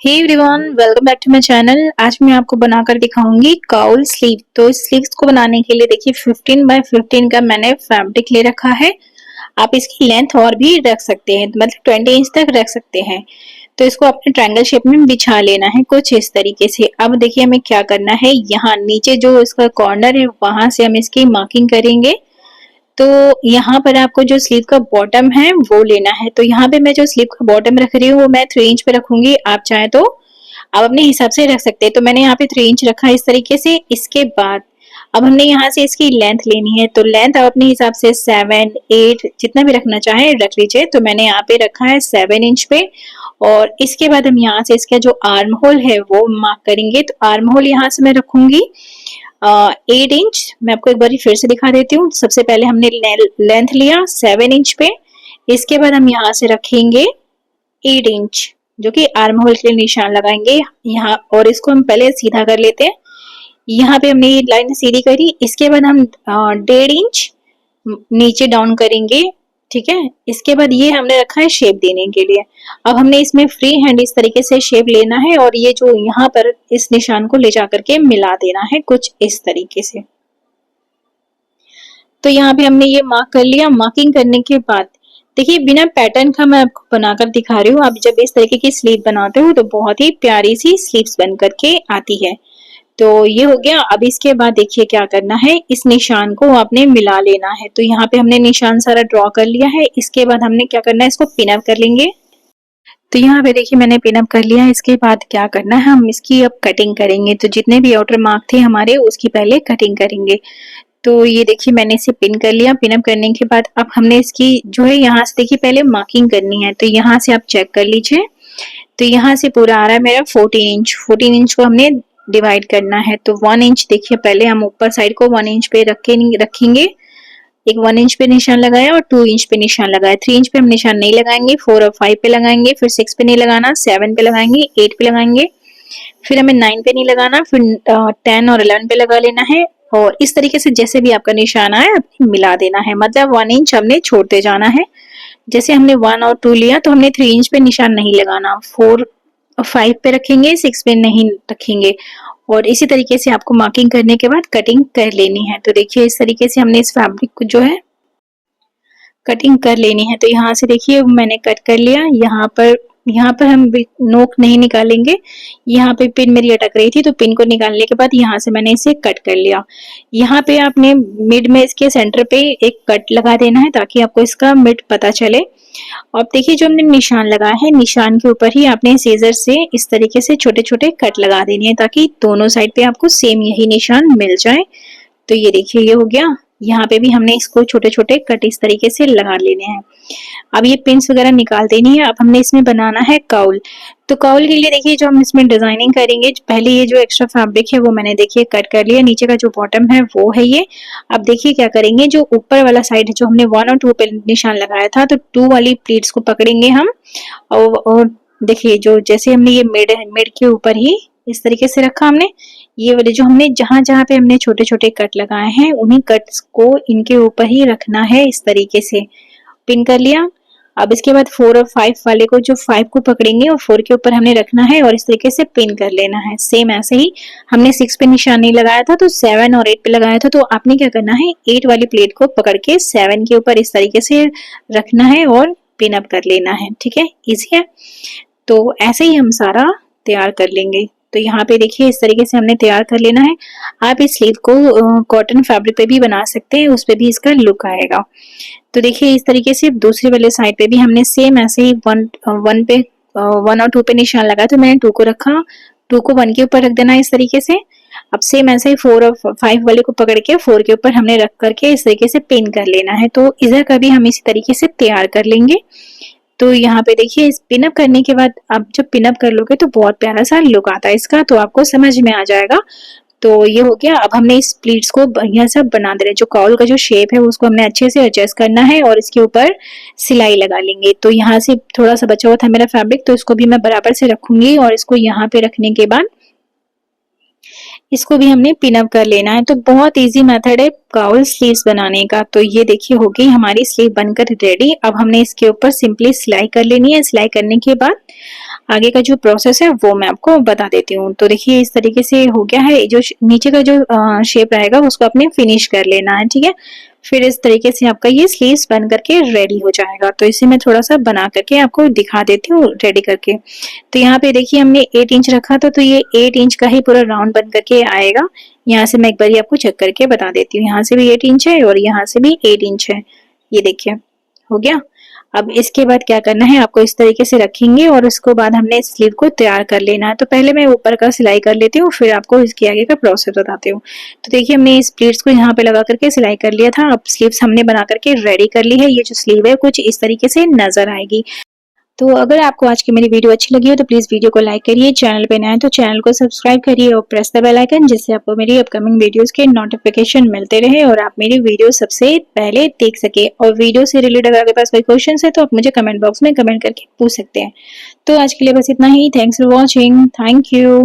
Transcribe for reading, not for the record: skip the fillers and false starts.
Hey everyone, welcome back to my channel. आज मैं आपको बनाकर दिखाऊंगी काउल स्लीव। तो इस स्लीव्स को बनाने के लिए देखिए 15 बाय 15 का मैंने फैब्रिक ले रखा है। आप इसकी लेंथ और भी रख सकते हैं, मतलब 20 इंच तक रख सकते हैं। तो इसको अपने ट्रायंगल शेप में बिछा लेना है कुछ इस तरीके से। अब देखिए हमें क्या करना है, यहाँ नीचे जो इसका कॉर्नर है वहां से हम इसकी मार्किंग करेंगे। तो यहाँ पर आपको जो स्लीव का बॉटम है वो लेना है। तो यहाँ पे मैं जो स्लीव का बॉटम रख रही हूँ वो मैं 3 इंच पे रखूंगी। आप चाहे तो आप अपने हिसाब से रख सकते हैं। तो मैंने यहाँ पे 3 इंच रखा है इस तरीके से। इसके बाद अब हमने यहाँ से इसकी लेंथ लेनी है। तो लेंथ आप अपने हिसाब से 7, 8 जितना भी रखना चाहे रख लीजिए। तो मैंने यहाँ पे रखा है 7 इंच पे। और इसके बाद हम यहाँ से इसका जो आर्म होल है वो मार्क करेंगे। तो आर्म होल यहाँ से मैं रखूंगी 8 इंच। मैं आपको एक बार फिर से दिखा देती हूँ। सबसे पहले हमने लेंथ लिया 7 इंच पे। इसके बाद हम यहाँ से रखेंगे 8 इंच, जो कि आर्म होल के लिए निशान लगाएंगे यहाँ। और इसको हम पहले सीधा कर लेते हैं। यहाँ पे हमने ये लाइन सीधी करी। इसके बाद हम 1.5 इंच नीचे डाउन करेंगे, ठीक है। इसके बाद ये हमने रखा है शेप देने के लिए। अब हमने इसमें फ्री हैंड इस तरीके से शेप लेना है और ये जो यहाँ पर इस निशान को ले जाकर के मिला देना है कुछ इस तरीके से। तो यहाँ पे हमने ये मार्क कर लिया। मार्किंग करने के बाद देखिए बिना पैटर्न का मैं आपको बनाकर दिखा रही हूँ। आप जब इस तरीके की स्लीव बनाते हो तो बहुत ही प्यारी सी स्लीव्स बन करके आती है। तो ये हो गया। अब इसके बाद देखिए क्या करना है, इस निशान को आपने मिला लेना है। तो यहाँ पे हमने निशान सारा ड्रॉ कर लिया है। इसके बाद हमने क्या करना है, इसको पिन अप कर लेंगे। तो यहाँ पे देखिए मैंने पिन अप कर लिया है। इसके बाद क्या करना है, हम इसकी अब कटिंग करेंगे। तो जितने भी आउटर मार्क थे हमारे उसकी पहले कटिंग करेंगे। तो ये देखिए मैंने इसे पिन कर लिया। पिन अप करने के बाद अब हमने इसकी जो है यहाँ से देखिए पहले मार्किंग करनी है। तो यहाँ से आप चेक कर लीजिए। तो यहाँ से पूरा आ रहा है मेरा 14 इंच। 14 इंच को हमने डिवाइड करना है। तो 1 इंच देखिए पहले हम ऊपर साइड को 1 इंच पे रखेंगे। एक 1 इंच पे निशान लगाया और 2 इंच पे निशान लगाया। 3 इंच पे हम निशान नहीं लगाएंगे, 4 और 5 पे लगाएंगे। फिर 6 पे नहीं लगाना, 7 पे लगाएंगे, 8 पे लगाएंगे। फिर हमें 9 पे नहीं लगाना, फिर 10 और 11 पे लगा लेना है। और इस तरीके से जैसे भी आपका निशान आए आपने मिला देना है। मतलब 1 इंच हमने छोड़ते जाना है। जैसे हमने 1 और 2 लिया तो हमने 3 इंच पे निशान नहीं लगाना, 4 और 5 पे रखेंगे, 6 पे नहीं रखेंगे। और इसी तरीके से आपको मार्किंग करने के बाद कटिंग कर लेनी है। तो देखिए इस तरीके से हमने इस फैब्रिक को जो है कटिंग कर लेनी है। तो यहाँ से देखिए मैंने कट कर लिया। यहाँ पर हम नोक नहीं निकालेंगे। यहाँ पे पिन मेरी अटक रही थी तो पिन को निकालने के बाद यहाँ से मैंने इसे कट कर लिया। यहाँ पे आपने मिड में इसके सेंटर पे एक कट लगा देना है ताकि आपको इसका मिड पता चले। और देखिए जो हमने निशान लगाया है, निशान के ऊपर ही आपने सीजर से इस तरीके से छोटे छोटे कट लगा देनी है ताकि दोनों साइड पे आपको सेम यही निशान मिल जाए। तो ये देखिए ये हो गया। यहाँ पे भी हमने इसको छोटे छोटे कट इस तरीके से लगा लेने हैं। अब ये पिंस वगैरह निकाल देनी है। अब हमने इसमें बनाना है काउल। तो काउल के लिए देखिए जो हम इसमें डिजाइनिंग करेंगे, पहले ये जो एक्स्ट्रा फैब्रिक है वो मैंने देखिए कट कर लिया। नीचे का जो बॉटम है वो है ये। अब देखिए क्या करेंगे, जो ऊपर वाला साइड है जो हमने 1 और 2 पे निशान लगाया था, तो 2 वाली प्लीट्स को पकड़ेंगे हम। और देखिए जो जैसे हमने ये मिड के ऊपर ही इस तरीके से रखा हमने। ये वाले जो हमने जहां जहां पे हमने छोटे छोटे कट लगाए हैं उन्हीं कट्स को इनके ऊपर ही रखना है। इस तरीके से पिन कर लिया। अब इसके बाद 4 और 5 वाले को, जो 5 को पकड़ेंगे और 4 के ऊपर हमने रखना है और इस तरीके से पिन कर लेना है। सेम ऐसे ही हमने 6 पे निशान नहीं लगाया था तो 7 और 8 पे लगाया था। तो आपने क्या करना है, 8 वाली प्लेट को पकड़ के 7 के ऊपर इस तरीके से रखना है और पिन अप कर लेना है। ठीक है, इजी है। तो ऐसे ही हम सारा तैयार कर लेंगे। तो यहाँ पे देखिए इस तरीके से हमने तैयार कर लेना है। आप इस स्लीव को कॉटन फैब्रिक पे भी बना सकते हैं, उस पे भी इसका लुक आएगा। तो देखिए इस तरीके से दूसरे वाले साइड पे भी हमने सेम ऐसे ही 1 और 2 पे निशान लगाया। तो मैंने 2 को रखा, 2 को 1 के ऊपर रख देना है इस तरीके से। अब सेम ऐसे ही 4 और 5 वाले को पकड़ के 4 के ऊपर हमने रख करके इस तरीके से पिन कर लेना है। तो इधर का भी हम इसी तरीके से तैयार कर लेंगे। तो यहाँ पे देखिए इस पिनअप करने के बाद आप जब पिनअप कर लोगे तो बहुत प्यारा सा लुक आता है इसका, तो आपको समझ में आ जाएगा। तो ये हो गया। अब हमने इस प्लीट्स को बढ़िया सा बना दे रहे हैं। जो काउल का जो शेप है उसको हमने अच्छे से एडजस्ट करना है और इसके ऊपर सिलाई लगा लेंगे। तो यहाँ से थोड़ा सा बचा हुआ था मेरा फैब्रिक, तो इसको भी मैं बराबर से रखूंगी और इसको यहाँ पे रखने के बाद इसको भी हमने पिन अप कर लेना है। तो बहुत इजी मेथड है काउल स्लीव्स बनाने का। तो ये देखिए हो गई हमारी स्लीव बनकर रेडी। अब हमने इसके ऊपर सिंपली सिलाई कर लेनी है। सिलाई करने के बाद आगे का जो प्रोसेस है वो मैं आपको बता देती हूँ। तो देखिए इस तरीके से हो गया है, जो नीचे का जो शेप रहेगा उसको अपने फिनिश कर लेना है, ठीक है। फिर इस तरीके से आपका ये स्लीव्स बन करके रेडी हो जाएगा। तो इसे मैं थोड़ा सा बना करके आपको दिखा देती हूँ रेडी करके। तो यहाँ पे देखिए हमने 8 इंच रखा था, तो ये 8 इंच का ही पूरा राउंड बन करके आएगा। यहाँ से मैं एक बार आपको चेक करके बता देती हूँ, यहाँ से भी 8 इंच है और यहाँ से भी 8 इंच है। ये देखिए हो गया। अब इसके बाद क्या करना है, आपको इस तरीके से रखेंगे और उसको बाद हमने स्लीव को तैयार कर लेना है। तो पहले मैं ऊपर का सिलाई कर लेती हूँ, फिर आपको इसके आगे का प्रोसेस बताती हूँ। तो देखिए हमने इस प्लीट्स को यहाँ पे लगा करके सिलाई कर लिया था। अब स्लीव्स हमने बना करके रेडी कर ली है। ये जो स्लीव है कुछ इस तरीके से नजर आएगी। तो अगर आपको आज की मेरी वीडियो अच्छी लगी हो तो प्लीज वीडियो को लाइक करिए, चैनल पे नए हैं तो चैनल को सब्सक्राइब करिए और प्रेस द बेल आइकन, जिससे आपको मेरी अपकमिंग वीडियोस के नोटिफिकेशन मिलते रहे और आप मेरी वीडियो सबसे पहले देख सके। और वीडियो से रिलेटेड अगर आपके पास कोई क्वेश्चन है तो आप मुझे कमेंट बॉक्स में कमेंट करके पूछ सकते हैं। तो आज के लिए बस इतना ही। Thanks for watching. Thank you.